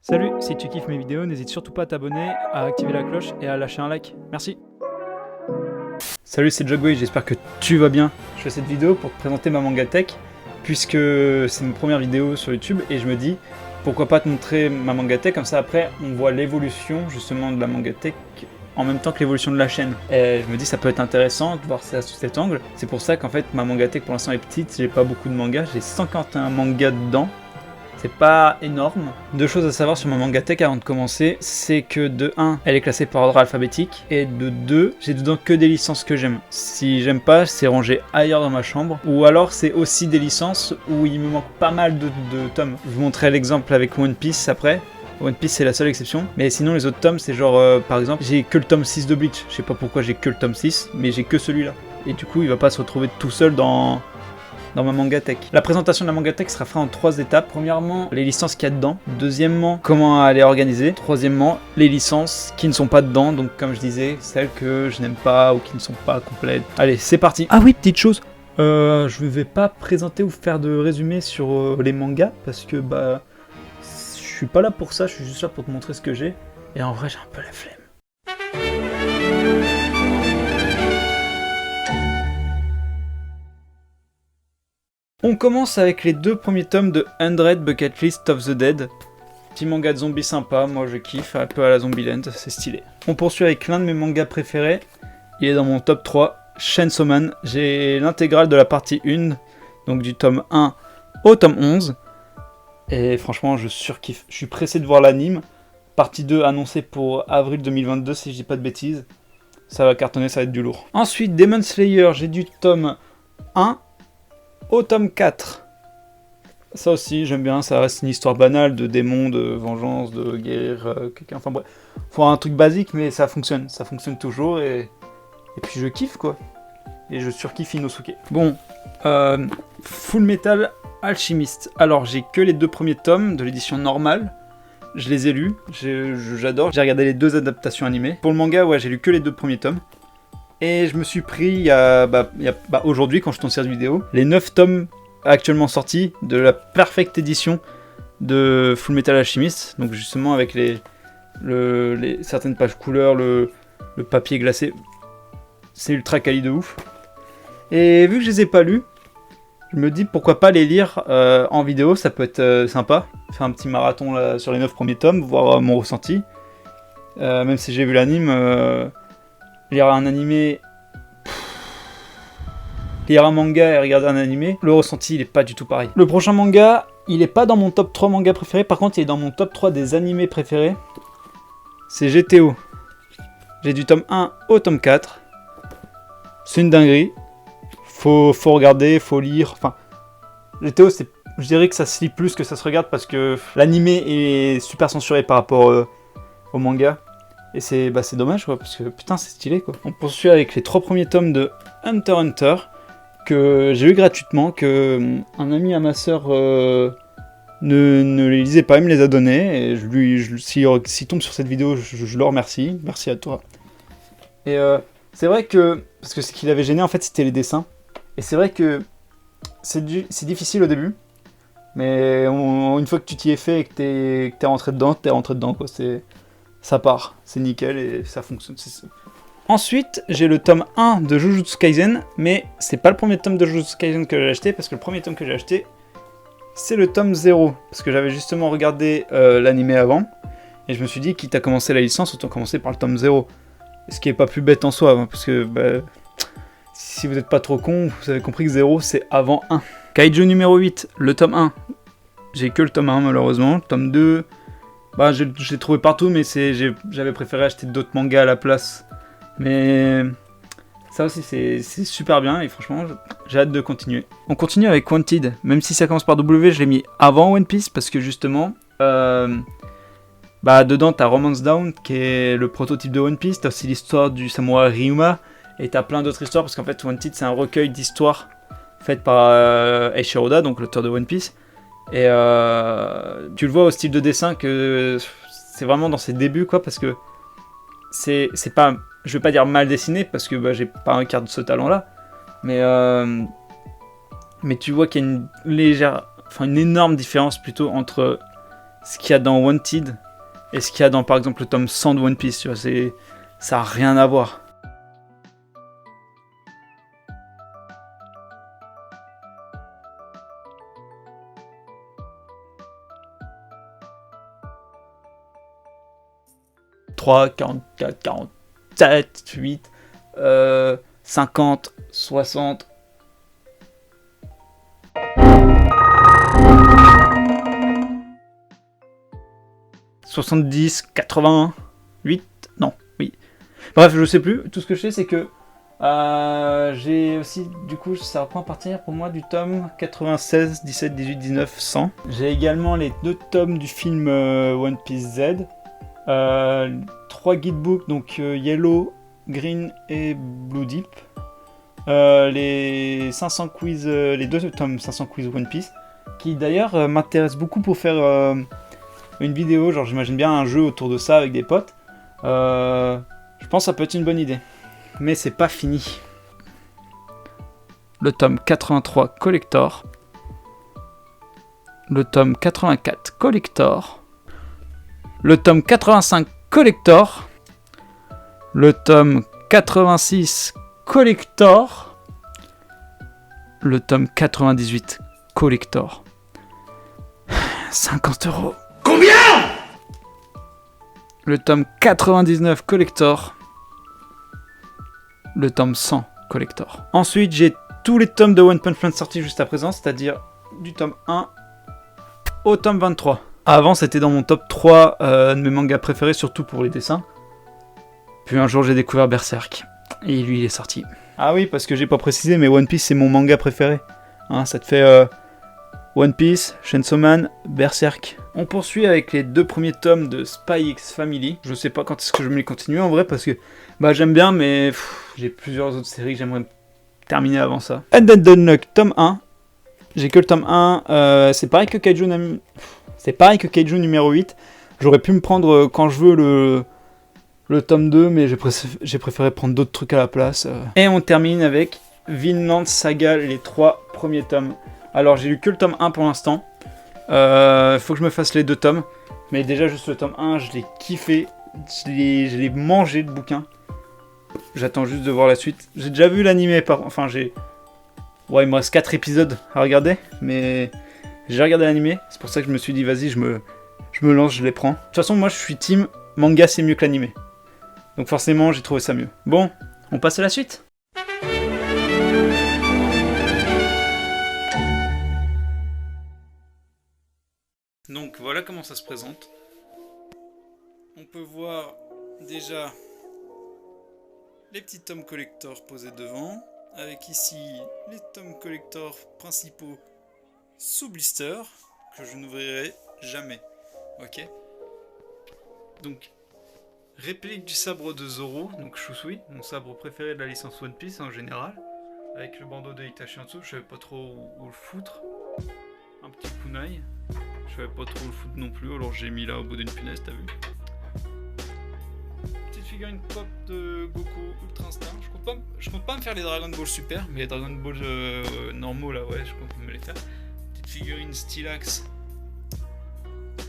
Salut, si tu kiffes mes vidéos, n'hésite surtout pas à t'abonner, à activer la cloche et à lâcher un like. Merci. Salut, c'est Jogway, j'espère que tu vas bien. Je fais cette vidéo pour te présenter ma Mangatech, puisque c'est ma première vidéo sur YouTube et je me dis pourquoi pas te montrer ma Mangatech, comme ça après on voit l'évolution justement de la Mangatech en même temps que l'évolution de la chaîne. Et je me dis ça peut être intéressant de voir ça sous cet angle. C'est pour ça qu'en fait ma Mangatech pour l'instant est petite, j'ai pas beaucoup de mangas, j'ai 141 mangas dedans. C'est pas énorme. Deux choses à savoir sur ma Mangatech avant de commencer, c'est que de 1, elle est classée par ordre alphabétique, et de 2, j'ai dedans que des licences que j'aime. Si j'aime pas, c'est rangé ailleurs dans ma chambre, ou alors c'est aussi des licences où il me manque pas mal de tomes. Je vous montrerai l'exemple avec One Piece après. One Piece c'est la seule exception, mais sinon les autres tomes c'est genre par exemple j'ai que le tome 6 de Bleach, je sais pas pourquoi j'ai que le tome 6, mais j'ai que celui-là. Et du coup il va pas se retrouver tout seul dans ma Mangatech. La présentation de la Mangatech sera faite en 3 étapes. Premièrement, les licences qu'il y a dedans. Deuxièmement, comment elle est organisée. Troisièmement, les licences qui ne sont pas dedans. Donc comme je disais, celles que je n'aime pas ou qui ne sont pas complètes. Allez, c'est parti. Ah oui, petite chose. Je vais pas présenter ou faire de résumé sur les mangas parce que bah je suis pas là pour ça, je suis juste là pour te montrer ce que j'ai. Et en vrai, j'ai un peu la flemme. On commence avec les 2 premiers tomes de 100 Bucket List of the Dead. Petit manga de zombies sympa, moi je kiffe, un peu à la Zombieland, c'est stylé. On poursuit avec l'un de mes mangas préférés, il est dans mon top 3, Chainsaw Man. J'ai l'intégrale de la partie 1, donc du tome 1 au tome 11. Et franchement je surkiffe, je suis pressé de voir l'anime. Partie 2 annoncée pour avril 2022 si je dis pas de bêtises. Ça va cartonner, ça va être du lourd. Ensuite Demon Slayer, j'ai du tome 1 au tome 4. Ça aussi j'aime bien, ça reste une histoire banale de démons, de vengeance, de guérir quelqu'un, enfin bref. Faut un truc basique mais ça fonctionne toujours et puis je kiffe quoi. Et je surkiffe Inosuke. Bon, Full Metal Alchemist. Alors j'ai que les 2 premiers tomes de l'édition normale. Je les ai lus, j'adore. J'ai regardé les 2 adaptations animées. Pour le manga, ouais, j'ai lu que les 2 premiers tomes. Et je me suis pris il y a aujourd'hui, quand je tourne cette vidéo, les 9 tomes actuellement sortis de la perfecte édition de Full Metal Alchemist. Donc justement avec certaines pages couleurs, le papier glacé. C'est ultra quali de ouf. Et vu que je les ai pas lus, je me dis pourquoi pas les lire en vidéo, ça peut être sympa. Faire un petit marathon là, sur les 9 premiers tomes, voir mon ressenti. Même si j'ai vu l'anime... lire un animé, lire un manga et regarder un animé, le ressenti il est pas du tout pareil. Le prochain manga, il est pas dans mon top 3 manga préférés, par contre il est dans mon top 3 des animés préférés. C'est GTO. J'ai du tome 1 au tome 4. C'est une dinguerie. Faut regarder, faut lire. Enfin, GTO, je dirais que ça se lit plus que ça se regarde parce que l'animé est super censuré par rapport au manga. Et c'est dommage quoi, parce que putain c'est stylé quoi. On poursuit avec les 3 premiers tomes de Hunter x Hunter, que j'ai eu gratuitement, que un ami à ma soeur ne les lisait pas, il me les a donnés, et s'il tombe sur cette vidéo, je le remercie, merci à toi. Et c'est vrai que, parce que ce qui l'avait gêné en fait c'était les dessins, et c'est vrai que c'est difficile au début, mais une fois que tu t'y es fait et que t'es rentré dedans quoi, ça part, c'est nickel et ça fonctionne. Ensuite, j'ai le tome 1 de Jujutsu Kaisen, mais c'est pas le premier tome de Jujutsu Kaisen que j'ai acheté, parce que le premier tome que j'ai acheté, c'est le tome 0, parce que j'avais justement regardé l'animé avant, et je me suis dit, quitte à commencer la licence, autant commencer par le tome 0. Ce qui est pas plus bête en soi, hein, parce que si vous n'êtes pas trop con, vous avez compris que 0 c'est avant 1. Kaiju numéro 8, le tome 1. J'ai que le tome 1 malheureusement, le tome 2... je l'ai trouvé partout, mais j'avais préféré acheter d'autres mangas à la place. Mais ça aussi, c'est super bien et franchement, j'ai hâte de continuer. On continue avec Wanted, même si ça commence par W, je l'ai mis avant One Piece parce que justement, dedans t'as Romance Down qui est le prototype de One Piece, t'as aussi l'histoire du samouraï Ryuma et t'as plein d'autres histoires parce qu'en fait Wanted c'est un recueil d'histoires faites par Eiichiro Oda, donc l'auteur de One Piece. Et tu le vois au style de dessin que c'est vraiment dans ses débuts quoi, parce que c'est pas, je vais pas dire mal dessiné parce que j'ai pas un quart de ce talent là, mais tu vois qu'il y a une énorme différence plutôt entre ce qu'il y a dans Wanted et ce qu'il y a dans par exemple le tome 100 de One Piece, tu vois, ça a rien à voir. « 3, 44, 47, 8, 50, 60... 70, 88, non, oui. Bref, je sais plus. Tout ce que je sais, c'est que j'ai aussi, du coup, ça reprend à partir pour moi du tome 96, 17, 18, 19, 100. J'ai également les 2 tomes du film One Piece Z. 3 guidebooks, donc Yellow, Green et Blue Deep. Les 500 quiz, les 2 tomes 500 quiz One Piece, qui d'ailleurs m'intéressent beaucoup pour faire une vidéo, genre j'imagine bien un jeu autour de ça avec des potes. Je pense que ça peut être une bonne idée. Mais c'est pas fini. Le tome 83 Collector. Le tome 84 Collector. Le tome 85 Collector. Le tome 86 Collector. Le tome 98 Collector. 50 €. Combien? Le tome 99 Collector. Le tome 100 Collector. Ensuite, j'ai tous les tomes de One Punch Man sortis juste à présent, c'est-à-dire du tome 1 au tome 23. Avant, c'était dans mon top 3 de mes mangas préférés, surtout pour les dessins. Puis un jour, j'ai découvert Berserk. Et lui, il est sorti. Ah oui, parce que j'ai pas précisé, mais One Piece, c'est mon manga préféré. Hein, ça te fait One Piece, Chainsaw Man, Berserk. On poursuit avec les 2 premiers tomes de Spy X Family. Je sais pas quand est-ce que je vais les continuer en vrai, parce que j'aime bien, mais j'ai plusieurs autres séries que j'aimerais terminer avant ça. And Then Unlock, tome 1. J'ai que le tome 1. C'est pareil que Kaiju numéro 8. J'aurais pu me prendre quand je veux le tome 2, mais j'ai préféré prendre d'autres trucs à la place. Et on termine avec Vinland Saga, les 3 premiers tomes. Alors j'ai lu que le tome 1 pour l'instant. Faut que je me fasse les 2 tomes. Mais déjà juste le tome 1, je l'ai kiffé. Je l'ai mangé le bouquin. J'attends juste de voir la suite. J'ai déjà vu l'animé enfin ouais, il me reste 4 épisodes à regarder. Mais j'ai regardé l'animé. C'est pour ça que je me suis dit vas-y, je me lance, je les prends. De toute façon moi je suis team manga, c'est mieux que l'animé. Donc forcément j'ai trouvé ça mieux. Bon, on passe à la suite. Donc voilà comment ça se présente. On peut voir déjà les petits tomes collector posés devant, avec ici les tomes collector principaux sous blister, que je n'ouvrirai jamais. Ok. Donc, réplique du sabre de Zoro, donc Shusui, mon sabre préféré de la licence One Piece en général, avec le bandeau de Itachi en dessous, je savais pas trop où le foutre. Un petit kunai. Je savais pas trop le foutre non plus, alors j'ai mis là au bout d'une punaise, t'as vu. Petite figurine pop de Goku Ultra Instinct. Je compte pas me faire les Dragon Ball Super, mais les Dragon Ball normaux là, ouais, je compte me les faire. Petite figurine Stylax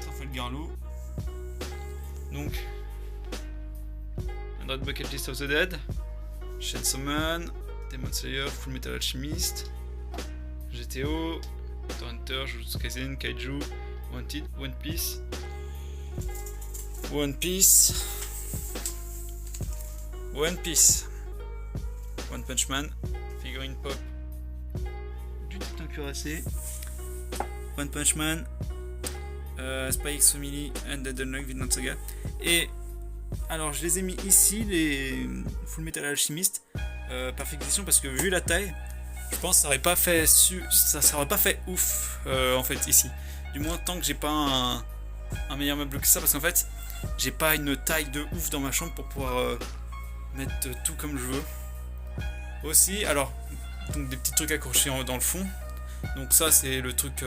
Trafalgar Law. Donc, Red Bucket List of the Dead, Chainsaw Man, Demon Slayer, Full Metal Alchemist, GTO, Hunter, Jujutsu Kaisen, Kaiju, Wanted, One Piece, One Punch Man, figurine pop du Titan cuirassé, One Punch Man, Spy X Family, and Dead Unlock, Vinland Saga. Et alors je les ai mis ici, les Full Metal Alchemist, Perfect Edition, parce que vu la taille, je pense que ça aurait pas fait ouf en fait ici. Du moins tant que j'ai pas un meilleur meuble que ça, parce qu'en fait j'ai pas une taille de ouf dans ma chambre pour pouvoir mettre tout comme je veux. Aussi, alors donc des petits trucs accrochés dans le fond. Donc ça c'est le truc,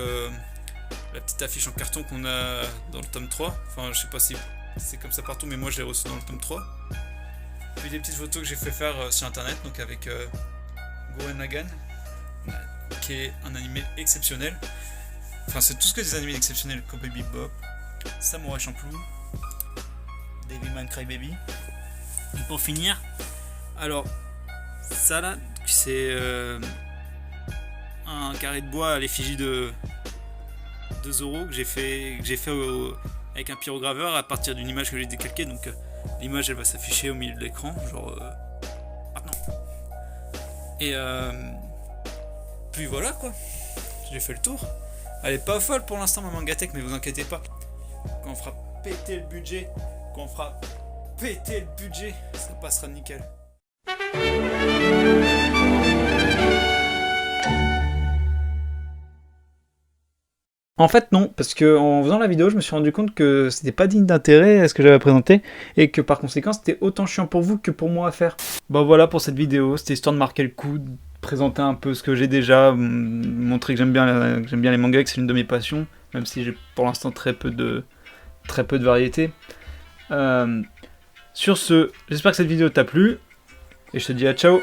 la petite affiche en carton qu'on a dans le tome 3. Enfin je sais pas si c'est comme ça partout, mais moi je l'ai reçu dans le tome 3. Puis des petites photos que j'ai fait faire sur internet, donc avec Gurren Lagann, qui est un animé exceptionnel. Enfin c'est tout ce que des animés exceptionnels, Cowboy Bebop, Samurai Champloo, Devilman Crybaby. Et pour finir, alors ça là, c'est un carré de bois à l'effigie de Zoro que j'ai fait avec un pyrograveur à partir d'une image que j'ai décalquée. Donc l'image elle va s'afficher au milieu de l'écran, genre maintenant. Et puis voilà quoi, j'ai fait le tour. Elle est pas folle pour l'instant ma Mangatech, mais vous inquiétez pas, quand on fera péter le budget, ça passera nickel. En fait non, parce que en faisant la vidéo, je me suis rendu compte que c'était pas digne d'intérêt ce que j'avais présenté, et que par conséquent c'était autant chiant pour vous que pour moi à faire. Bon voilà pour cette vidéo, c'était histoire de marquer le coup, de présenter un peu ce que j'ai déjà, montrer que j'aime bien les mangas, que c'est une de mes passions, même si j'ai pour l'instant très peu de variété. Sur ce, j'espère que cette vidéo t'a plu, et je te dis à ciao.